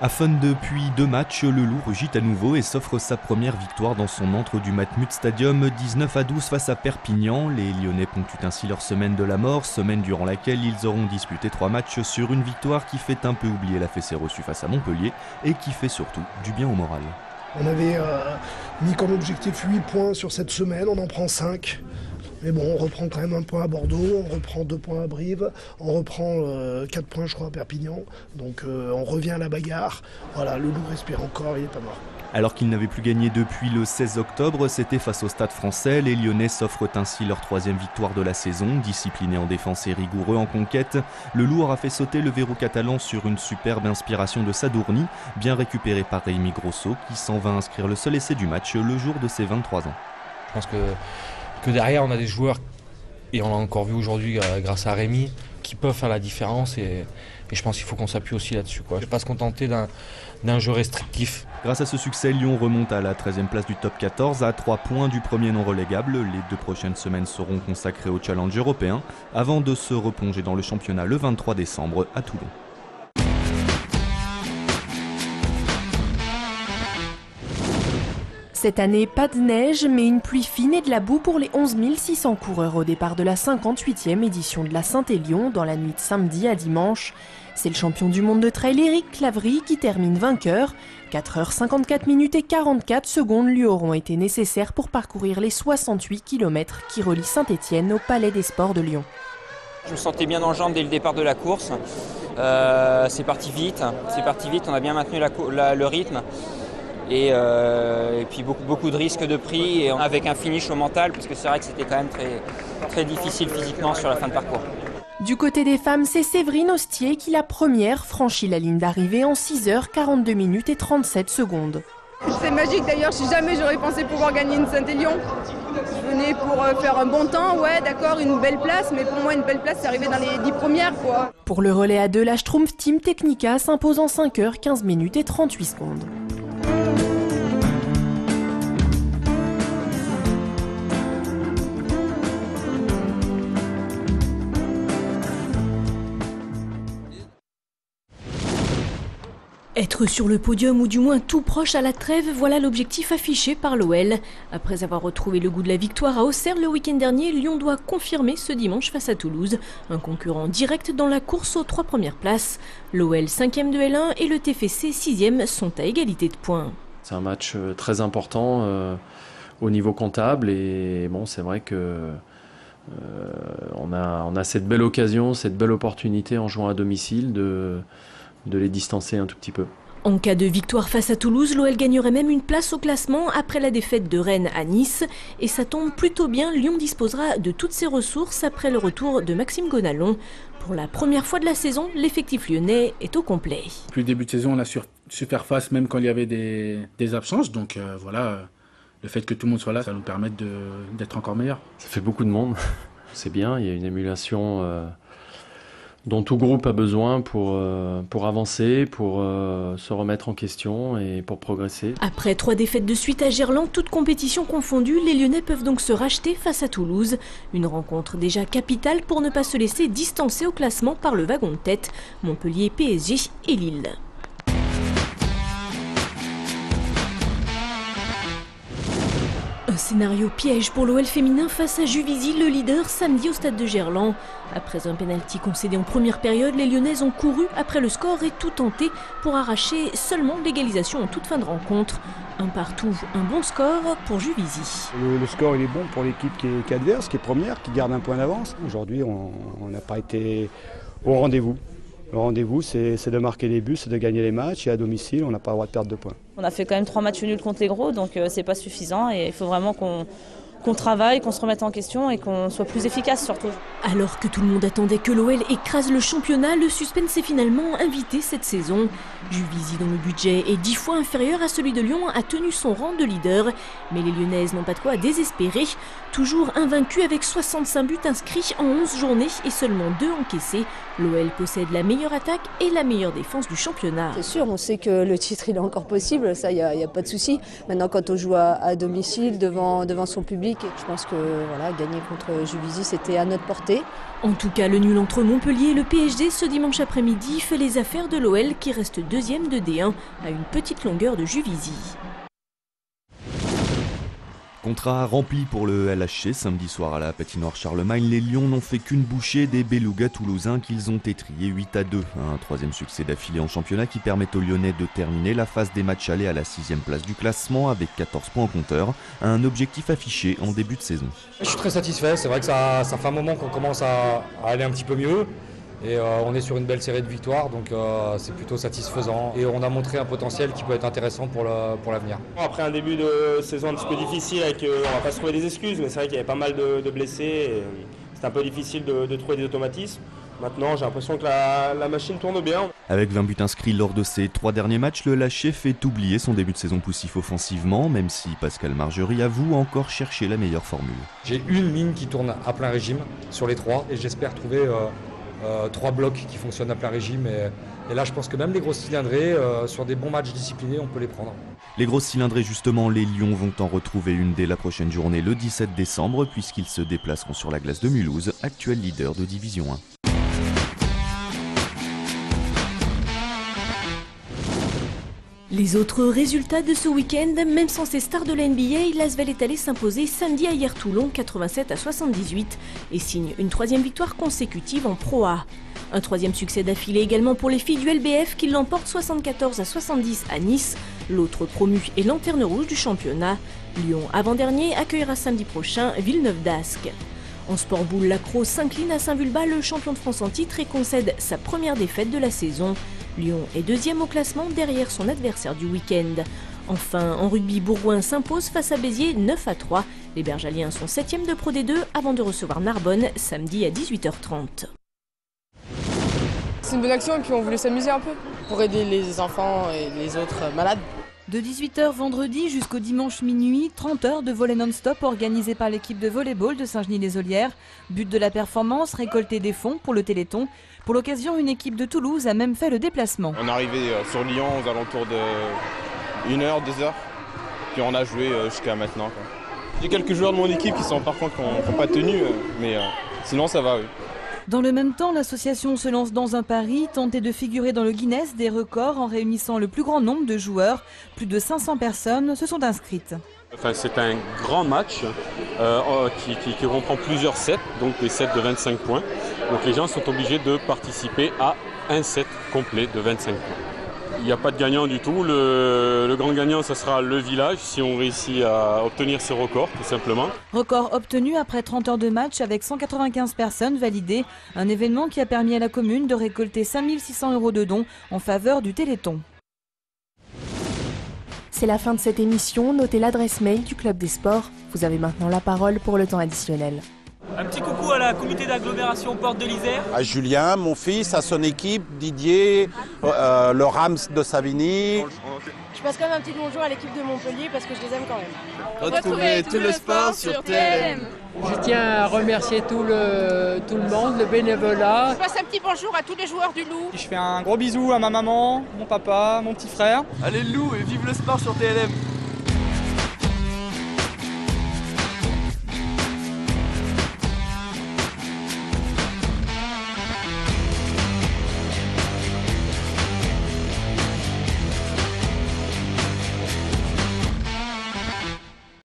À Fun depuis 2 matchs, le Loup rugit à nouveau et s'offre sa première victoire dans son antre du Matmut Stadium, 19-12 face à Perpignan. Les Lyonnais ponctuent ainsi leur semaine de la mort, semaine durant laquelle ils auront disputé 3 matchs sur une victoire qui fait un peu oublier la fessée reçue face à Montpellier et qui fait surtout du bien au moral. On avait mis comme objectif 8 points sur cette semaine, on en prend 5. Mais bon, on reprend quand même un point à Bordeaux, on reprend 2 points à Brive, on reprend 4 points je crois à Perpignan. Donc on revient à la bagarre. Voilà, le Loup respire encore, il n'est pas mort. Alors qu'ils n'avaient plus gagné depuis le 16 octobre, c'était face au Stade Français. Les Lyonnais s'offrent ainsi leur 3e victoire de la saison. Disciplinés en défense et rigoureux en conquête, le Loup aura fait sauter le verrou catalan sur une superbe inspiration de Sadourny, bien récupérée par Rémi Grosso, qui s'en va inscrire le seul essai du match le jour de ses 23 ans. Je pense que derrière on a des joueurs, et on l'a encore vu aujourd'hui grâce à Rémi, qui peuvent faire la différence et je pense qu'il faut qu'on s'appuie aussi là-dessus. Je ne vais pas se contenter d'un jeu restrictif. Grâce à ce succès, Lyon remonte à la 13e place du top 14 à 3 points du premier non relégable. Les 2 prochaines semaines seront consacrées au challenge européen avant de se replonger dans le championnat le 23 décembre à Toulon. Cette année, pas de neige, mais une pluie fine et de la boue pour les 11 600 coureurs au départ de la 58e édition de la Saint-Élion dans la nuit de samedi à dimanche. C'est le champion du monde de trail Eric Claverie qui termine vainqueur. 4h54 et 44 secondes lui auront été nécessaires pour parcourir les 68 km qui relient Saint-Étienne au Palais des Sports de Lyon. Je me sentais bien dans le jambes dès le départ de la course. C'est parti vite, on a bien maintenu le rythme. Et puis beaucoup de risques de prix et avec un finish au mental parce que c'est vrai que c'était quand même très difficile physiquement sur la fin de parcours. Du côté des femmes, c'est Séverine Ostier qui la première franchit la ligne d'arrivée en 6h42 et 37 secondes. C'est magique d'ailleurs, si jamais j'aurais pensé pouvoir gagner une Saint-Élion. Je venais pour faire un bon temps, ouais d'accord, une belle place, mais pour moi une belle place c'est arriver dans les 10 premières quoi. Pour le relais à 2, la Schtroumpf Team Technica s'impose en 5h15 et 38 secondes. Être sur le podium ou du moins tout proche à la trêve, voilà l'objectif affiché par l'OL. Après avoir retrouvé le goût de la victoire à Auxerre le week-end dernier, Lyon doit confirmer ce dimanche face à Toulouse. Un concurrent direct dans la course aux 3 premières places. L'OL 5e de L1 et le TFC 6e sont à égalité de points. C'est un match très important au niveau comptable et bon, c'est vrai que on a cette belle occasion, cette belle opportunité en jouant à domicile de les distancer un tout petit peu. En cas de victoire face à Toulouse, l'OL gagnerait même une place au classement après la défaite de Rennes à Nice. Et ça tombe plutôt bien, Lyon disposera de toutes ses ressources après le retour de Maxime Gonalon. Pour la première fois de la saison, l'effectif lyonnais est au complet. Depuis le début de saison, on a su faire face même quand il y avait des absences. Donc voilà, le fait que tout le monde soit là, ça nous permet d'être encore meilleurs. Ça fait beaucoup de monde, c'est bien, il y a une émulation dont tout groupe a besoin pour avancer, pour se remettre en question et pour progresser. Après 3 défaites de suite à Gerland, toutes compétitions confondues, les Lyonnais peuvent donc se racheter face à Toulouse. Une rencontre déjà capitale pour ne pas se laisser distancer au classement par le wagon de tête, Montpellier, PSG et Lille. Un scénario piège pour l'OL féminin face à Juvisy, le leader, samedi au stade de Gerland. Après un pénalty concédé en première période, les Lyonnaises ont couru après le score et tout tenté pour arracher seulement l'égalisation en toute fin de rencontre. Un partout, un bon score pour Juvisy. Le score il est bon pour l'équipe qui est adverse, qui est première, qui garde un point d'avance. Aujourd'hui, on n'a pas été au rendez-vous. Le rendez-vous, c'est de marquer les buts, c'est de gagner les matchs et à domicile, on n'a pas le droit de perdre de points. On a fait quand même 3 matchs nuls contre les gros, donc c'est pas suffisant et il faut vraiment qu'on travaille, qu'on se remette en question et qu'on soit plus efficace surtout. Alors que tout le monde attendait que l'OL écrase le championnat, le suspense est finalement invité cette saison. Juvisy, dont le budget est 10 fois inférieur à celui de Lyon, a tenu son rang de leader. Mais les Lyonnaises n'ont pas de quoi désespérer. Toujours invaincues avec 65 buts inscrits en 11 journées et seulement 2 encaissés, l'OL possède la meilleure attaque et la meilleure défense du championnat. C'est sûr, on sait que le titre il est encore possible, ça il n'y a pas de souci. Maintenant quand on joue à domicile devant son public, public. Et je pense que voilà, gagner contre Juvisy, c'était à notre portée. En tout cas, le nul entre Montpellier et le PSG ce dimanche après-midi fait les affaires de l'OL qui reste deuxième de D1 à une petite longueur de Juvisy. Contrat rempli pour le LHC samedi soir à la patinoire Charlemagne. Les Lions n'ont fait qu'une bouchée des Belugas toulousains qu'ils ont étriés 8-2. Un troisième succès d'affilée en championnat qui permet aux Lyonnais de terminer la phase des matchs allés à la 6e place du classement avec 14 points au compteur. Un objectif affiché en début de saison. Je suis très satisfait, c'est vrai que ça fait un moment qu'on commence à aller un petit peu mieux. Et on est sur une belle série de victoires, donc c'est plutôt satisfaisant. Et on a montré un potentiel qui peut être intéressant pour l'avenir. Après un début de saison un petit peu difficile, on va pas se trouver des excuses, mais c'est vrai qu'il y avait pas mal de blessés. C'est un peu difficile de trouver des automatismes. Maintenant, j'ai l'impression que la machine tourne bien. Avec 20 buts inscrits lors de ses 3 derniers matchs, le LHC fait oublier son début de saison poussif offensivement, même si Pascal Margerie avoue encore chercher la meilleure formule. J'ai une ligne qui tourne à plein régime sur les 3 et j'espère trouver 3 blocs qui fonctionnent à plein régime et là je pense que même les grosses cylindrées sur des bons matchs disciplinés on peut les prendre. Les grosses cylindrées justement, les Lions vont en retrouver une dès la prochaine journée le 17 décembre puisqu'ils se déplaceront sur la glace de Mulhouse, actuel leader de Division 1. Les autres résultats de ce week-end, même sans ses stars de la NBA, l'Asvel est allé s'imposer samedi à Hier-Toulon 87-78 et signe une 3e victoire consécutive en Pro A. Un 3e succès d'affilée également pour les filles du LBF qui l'emportent 74-70 à Nice. L'autre promu est lanterne rouge du championnat. Lyon, avant-dernier, accueillera samedi prochain Villeneuve d'Ascq. En sport boule, l'Accro s'incline à Saint-Vulbas, le champion de France en titre, et concède sa première défaite de la saison. Lyon est 2e au classement derrière son adversaire du week-end. Enfin, en rugby, Bourgoin s'impose face à Béziers 9-3. Les Bergaliens sont 7e de Pro D2 avant de recevoir Narbonne samedi à 18h30. C'est une bonne action et puis on voulait s'amuser un peu pour aider les enfants et les autres malades. De 18h vendredi jusqu'au dimanche minuit, 30 heures de volley non-stop organisées par l'équipe de volleyball de Saint-Genis-les-Olières. But de la performance, récolter des fonds pour le Téléthon. Pour l'occasion, une équipe de Toulouse a même fait le déplacement. On est arrivé sur Lyon aux alentours de 1h, 2h, puis on a joué jusqu'à maintenant. J'ai quelques joueurs de mon équipe qui sont par contre qui n'ont pas tenu, mais sinon ça va, oui. Dans le même temps, l'association se lance dans un pari, tenter de figurer dans le Guinness des records en réunissant le plus grand nombre de joueurs. Plus de 500 personnes se sont inscrites. Enfin, c'est un grand match qui reprend plusieurs sets, donc des sets de 25 points. Donc les gens sont obligés de participer à un set complet de 25 points. Il n'y a pas de gagnant du tout. Le grand gagnant, ce sera le village, si on réussit à obtenir ce record, tout simplement. Record obtenu après 30 heures de match avec 195 personnes validées. Un événement qui a permis à la commune de récolter 5 600 € de dons en faveur du Téléthon. C'est la fin de cette émission. Notez l'adresse mail du Club des Sports. Vous avez maintenant la parole pour le temps additionnel. Un petit coucou à la comité d'agglomération Porte de l'Isère. À Julien, mon fils, à son équipe, Didier, le Rams de Savigny. Je passe quand même un petit bonjour à l'équipe de Montpellier parce que je les aime quand même. Retrouvez tout le sport sur TLM. Je tiens à remercier tout le monde, le bénévolat. Je passe un petit bonjour à tous les joueurs du Loup. Je fais un gros bisou à ma maman, mon papa, mon petit frère. Allez le Loup et vive le sport sur TLM.